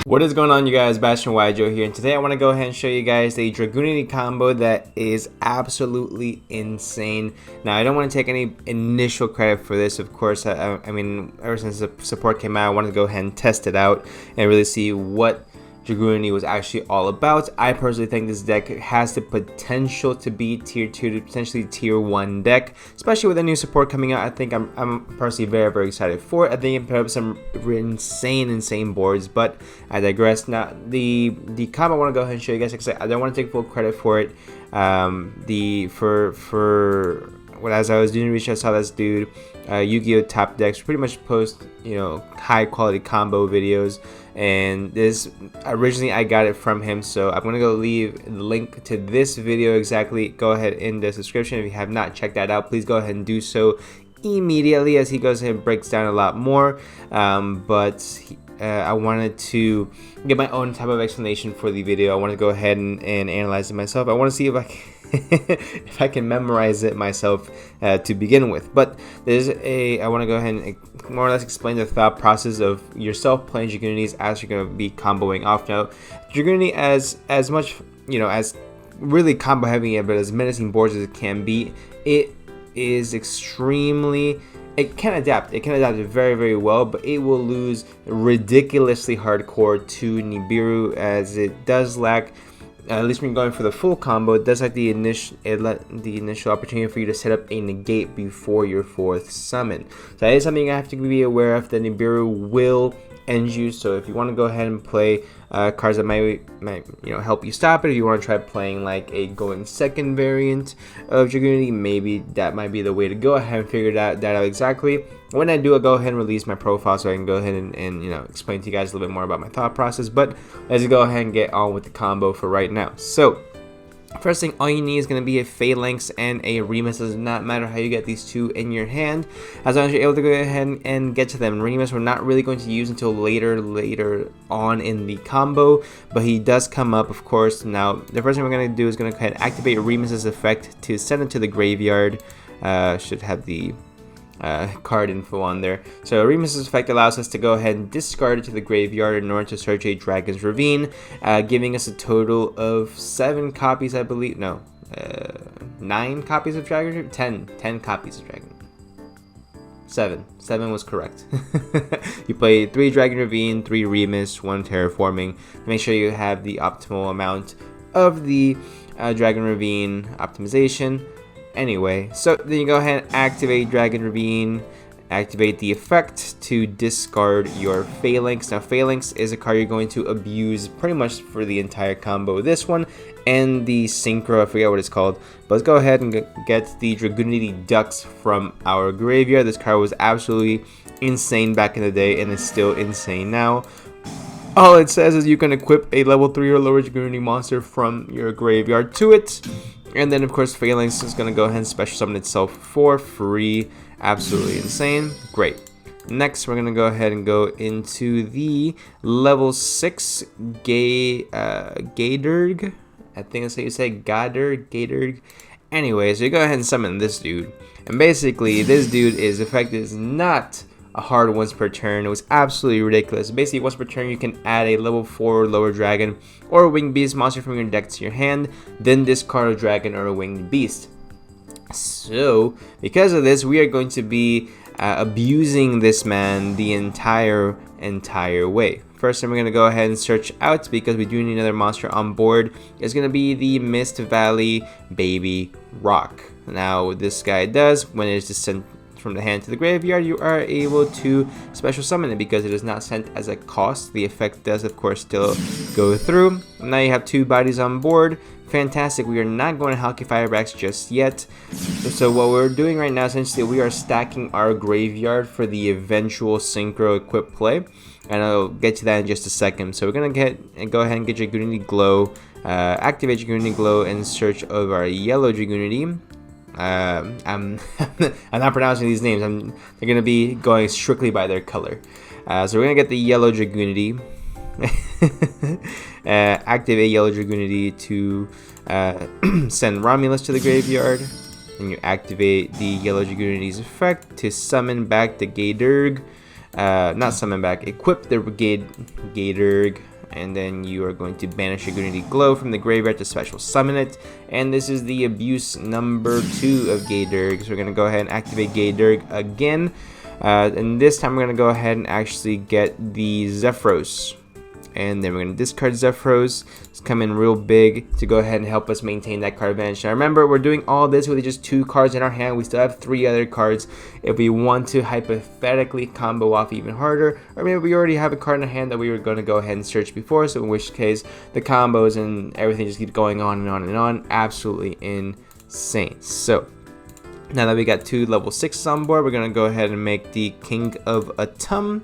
What is going on, you guys? Bashtian here, and today I want to go ahead and show you guys a Dragunity combo that is absolutely insane. Now, I don't want to take any initial credit for this, of course. I mean, ever since the support came out, I wanted to go ahead and test it out and really see what Dragunity was actually all about. I personally think this deck has the potential to be tier 2 to potentially tier 1 deck, especially with the new support coming out. I think I'm personally very excited for it. I think it can put up some insane boards, but I digress. Now the combo I want to go ahead and show you guys, because I don't want to take full credit for it. As I was doing research, I saw this dude, Yu-Gi-Oh! Top Decks, pretty much post, high quality combo videos, and this originally I got it from him, so I'm gonna go leave the link to this video exactly. Go ahead in the description. If you have not checked that out, please go ahead and do so immediately, as he goes ahead and breaks down a lot more. I wanted to get my own type of explanation for the video. I want to go ahead and analyze it myself. I want to see if I can if I can memorize it myself to begin with. But I want to go ahead and more or less explain the thought process of yourself playing Dragunities as you're going to be comboing off. Now, Dragunity, as much as really combo heavy, but as menacing boards as it can be, it is extremely. It can adapt it very well, but it will lose ridiculously hardcore to Nibiru, as it does lack, at least when you're going for the full combo, it does like the initial opportunity for you to set up a negate before your 4th summon. So that is something you have to be aware of. The Nibiru will end you, so if you want to go ahead and play cards that might help you stop it, if you want to try playing like a going second variant of Dragunity, maybe that might be the way to go. I haven't figured that out exactly. When I do, I'll go ahead and release my profile so I can go ahead and explain to you guys a little bit more about my thought process. But let's go ahead and get on with the combo for right now. So first thing, all you need is going to be a Phalanx and a Remus. Does not matter how you get these two in your hand, as long as you're able to go ahead and get to them. Remus we're not really going to use until later on in the combo, but he does come up, of course. Now, the first thing we're going to do is going to go ahead and activate Remus's effect to send it to the graveyard. Should have the card info on there. So Remus's effect allows us to go ahead and discard it to the graveyard in order to search a Dragon's Ravine, giving us a total of 7 copies, I believe. No, 9 copies of Dragon's Ravine. 10 copies of Dragon. 7 was correct. You play 3 Dragon Ravine, 3 Remus, 1 Terraforming. Make sure you have the optimal amount of the Dragon Ravine optimization. Anyway, so then you go ahead and activate Dragon Ravine, activate the effect to discard your Phalanx. Now, Phalanx is a card you're going to abuse pretty much for the entire combo. This one and the Synchro, I forget what it's called. But let's go ahead and get the Dragunity Ducks from our graveyard. This card was absolutely insane back in the day, and is still insane now. All it says is you can equip a level 3 or lower Dragunity monster from your graveyard to it. And then, of course, Phalanx is going to go ahead and special summon itself for free. Absolutely insane. Great. Next, we're going to go ahead and go into the level 6 Gaderg. I think that's how you say Gaderg. Anyway, so you go ahead and summon this dude. And basically, this dude's effect is not a hard once per turn. It was absolutely ridiculous. Basically, once per turn, you can add a level 4 or lower dragon or a winged beast monster from your deck to your hand, then discard a dragon or a winged beast. So, because of this, we are going to be abusing this man the entire way. First thing we're going to go ahead and search out, because we do need another monster on board, is going to be the Mist Valley Baby Rock. Now, what this guy does, when it is sent from the hand to the graveyard, you are able to special summon it because it is not sent as a cost. The effect does, of course, still go through. Now you have 2 bodies on board. Fantastic. We are not going to Halki Firebrax just yet. So what we're doing right now, essentially, we are stacking our graveyard for the eventual Synchro equip play, and I'll get to that in just a second. So we're gonna go ahead and get Dragunity Glow, activate Dragunity Glow in search of our yellow Dragunity. I'm not pronouncing these names. They're gonna be going strictly by their color. So we're gonna get the yellow Dragunity. Activate yellow Dragunity to send Romulus to the graveyard. And you activate the yellow Dragunity's effect to summon back the Gaderg. Not summon back, equip the Gaderg and then you are going to banish Dragunity Glow from the graveyard to special summon it. And this is the abuse number 2 of Gayderg, so we're going to go ahead and activate Gayderg again. And this time we're going to go ahead and actually get the Zephyros. And then we're going to discard Zephyros. It's come in real big to go ahead and help us maintain that card advantage. Now remember, we're doing all this with just 2 cards in our hand. We still have 3 other cards if we want to hypothetically combo off even harder. Or maybe we already have a card in our hand that we were going to go ahead and search before. So in which case, the combos and everything just keep going on and on and on. Absolutely insane. So now that we got 2 level 6s on board, we're going to go ahead and make the King of Atum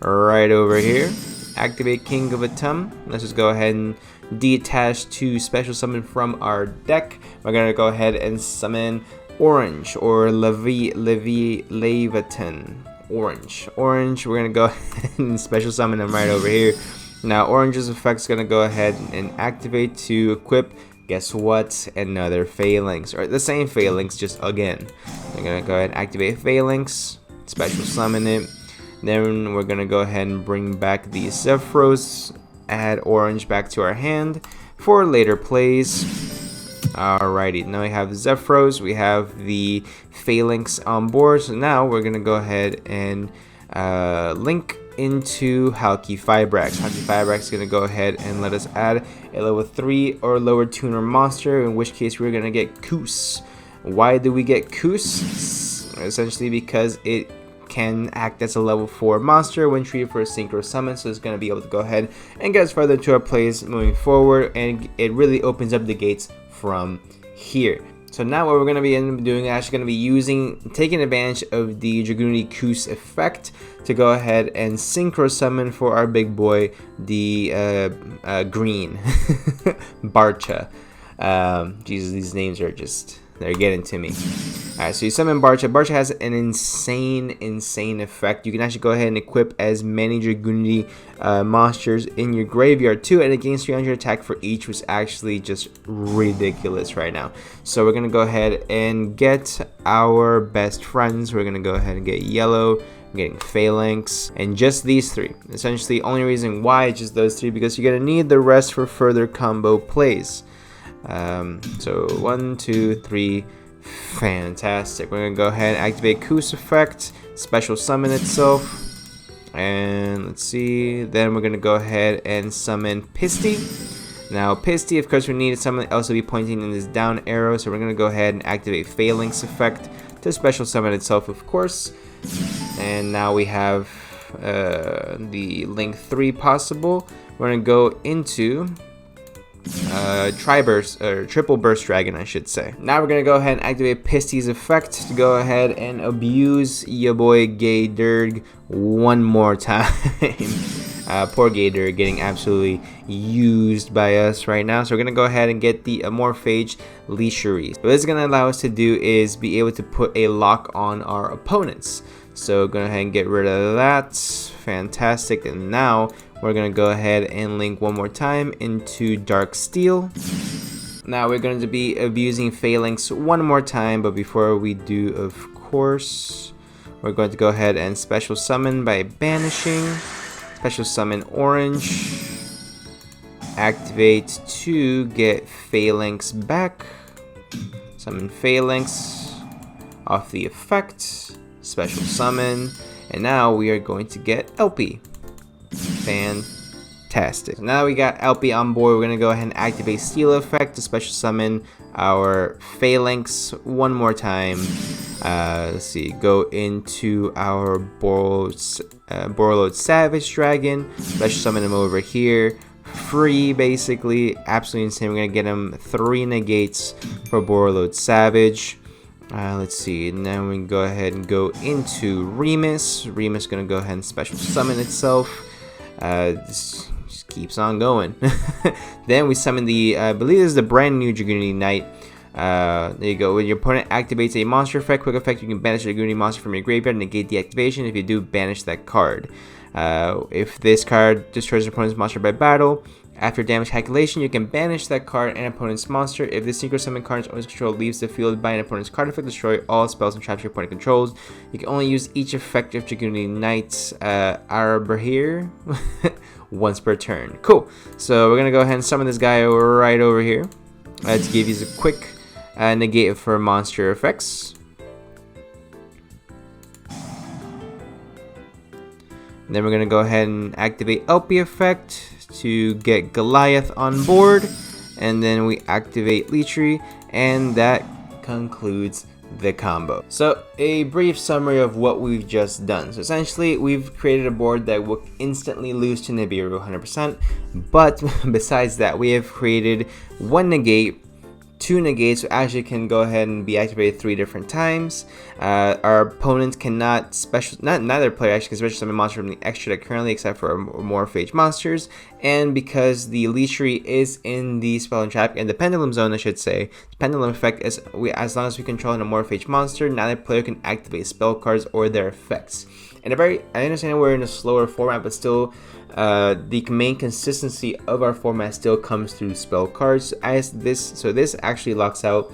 right over here. Activate King of Atum. Let's just go ahead and detach 2 special summon from our deck. We're going to go ahead and summon Orange or Leviathan. Orange. We're going to go ahead and special summon him right over here. Now Orange's effect is going to go ahead and activate to equip, guess what, another Phalanx, or the same Phalanx, just again. We're going to go ahead and activate Phalanx, special summon it. Then we're going to go ahead and bring back the Zephyros, add Orange back to our hand for later plays. Alrighty, now we have Zephyros, we have the Phalanx on board, so now we're going to go ahead and link into Halki Fibrax. Halki Fibrax is going to go ahead and let us add a level 3 or lower tuner monster, in which case we're going to get Koos. Why do we get Koos? Essentially because it can act as a level 4 monster when treated for a synchro summon, so it's going to be able to go ahead and get us further into our plays moving forward, and it really opens up the gates from here. So now what we're going to be doing is actually going to be taking advantage of the Dragunity Koos effect to go ahead and synchro summon for our big boy, the green Barcha. Jesus, these names are just, they're getting to me. Alright, so you summon Barcha. Barcha has an insane effect. You can actually go ahead and equip as many Dragunity monsters in your graveyard too, and it gains 300 attack for each, which is actually just ridiculous right now. So we're going to go ahead and get our best friends. We're going to go ahead and get Yellow, I'm getting Phalanx, and just these 3. Essentially, the only reason why it's just those 3, because you're going to need the rest for further combo plays. So 1, 2, 3. Fantastic. We're gonna go ahead and activate Koos effect, special summon itself, and let's see, then we're gonna go ahead and summon Pisty. Now Pisty, of course, we need someone else to be pointing in this down arrow, so we're gonna go ahead and activate Phalanx effect to special summon itself, of course. And now we have the link 3 possible. We're gonna go into triple burst dragon, I should say. Now we're gonna go ahead and activate Pisty's effect to go ahead and abuse your boy Gayderg one more time. Poor Gayderg getting absolutely used by us right now. So we're gonna go ahead and get the Amorphage Leashery. What this is gonna allow us to do is be able to put a lock on our opponents. So go ahead and get rid of that. Fantastic. And now we're going to go ahead and link one more time into Dark Steel. Now we're going to be abusing Phalanx one more time, but before we do, of course, we're going to go ahead and special summon by banishing. Special summon Orange. Activate to get Phalanx back. Summon Phalanx off the effect. Special summon. And now we are going to get LP. Fantastic. So now we got LP on board, we're going to go ahead and activate Steel effect to special summon our Phalanx one more time. Let's see, go into our Borreload Savage Dragon, special summon him over here. Free, basically, absolutely insane. We're going to get him 3 negates for Borreload Savage. Let's see, and then we can go ahead and go into Remus. Remus is going to go ahead and special summon itself. This just keeps on going. Then we summon the, I believe this is the brand new Dragunity Knight. There you go. When your opponent activates a monster effect, quick effect, you can banish a Dragunity monster from your graveyard and negate the activation. If you do, banish that card. If this card destroys your opponent's monster by battle, after damage calculation, you can banish that card and opponent's monster. If this synchro summon card's owner's control leaves the field by an opponent's card effect, destroy all spells and traps your opponent controls. You can only use each effective Dragunity Knight's Arbor here once per turn. Cool. So we're gonna go ahead and summon this guy right over here to give you a quick negate for monster effects. And then we're gonna go ahead and activate LP effect to get Goliath on board, and then we activate Leechery, and that concludes the combo. So a brief summary of what we've just done. So essentially we've created a board that will instantly lose to Nibiru 100%, but besides that we have created one negate, two negates, so actually can go ahead and be activated 3 different times. Our opponent cannot neither player actually can special summon monster from the extra deck currently, except for Morphage monsters. And because the Leechery is in the Spell and Trap and the Pendulum Zone, I should say, the Pendulum effect is as long as we control an Morphage monster, neither player can activate spell cards or their effects. And I understand we're in a slower format, but still the main consistency of our format still comes through spell cards. So this actually locks out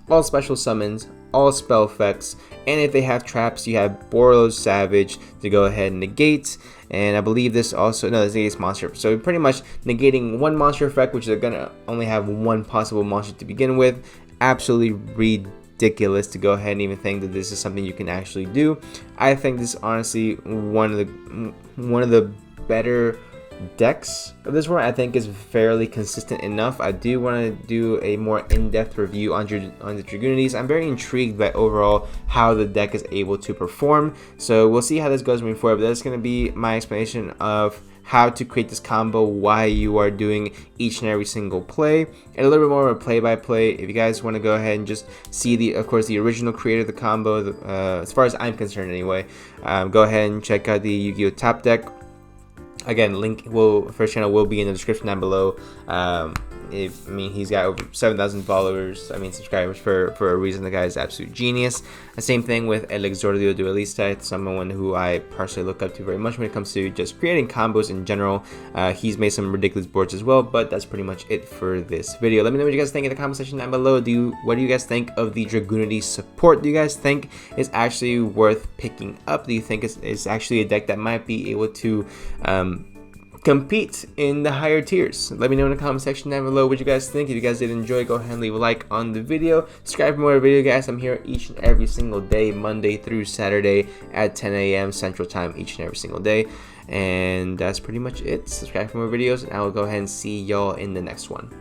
all special summons, all spell effects, and if they have traps, you have Borrow's Savage to go ahead and negate. And I believe this also, no, this negates monster. So pretty much negating one monster effect, which is gonna only have one possible monster to begin with. Absolutely ridiculous to go ahead and even think that this is something you can actually do. I think this is honestly one of the better decks of this one. I think is fairly consistent enough. I do want to do a more in-depth review on the Dragunities. I'm very intrigued by overall how the deck is able to perform, so we'll see how this goes moving forward. But that's going to be my explanation of how to create this combo, why you are doing each and every single play, and a little bit more of a play-by-play. If you guys want to go ahead and just see of course the original creator of the combo, as far as I'm concerned anyway, go ahead and check out the Yu-Gi-Oh! Top Deck. Again, link for his channel will be in the description down below. He's got over 7,000 followers, subscribers for a reason. The guy is absolute genius. The same thing with El Exordio Duelista, someone who I personally look up to very much when it comes to just creating combos in general. He's made some ridiculous boards as well, but that's pretty much it for this video. Let me know what you guys think in the comment section down below. What do you guys think of the Dragunity support? Do you guys think is actually worth picking up? Do you think it's actually a deck that might be able to compete in the higher tiers? Let me know in the comment section down below what you guys think. If you guys did enjoy, go ahead and leave a like on the video. Subscribe for more video, guys. I'm here each and every single day, Monday through Saturday at 10 a.m. Central Time each and every single day. And that's pretty much it. Subscribe for more videos, and I will go ahead and see y'all in the next one.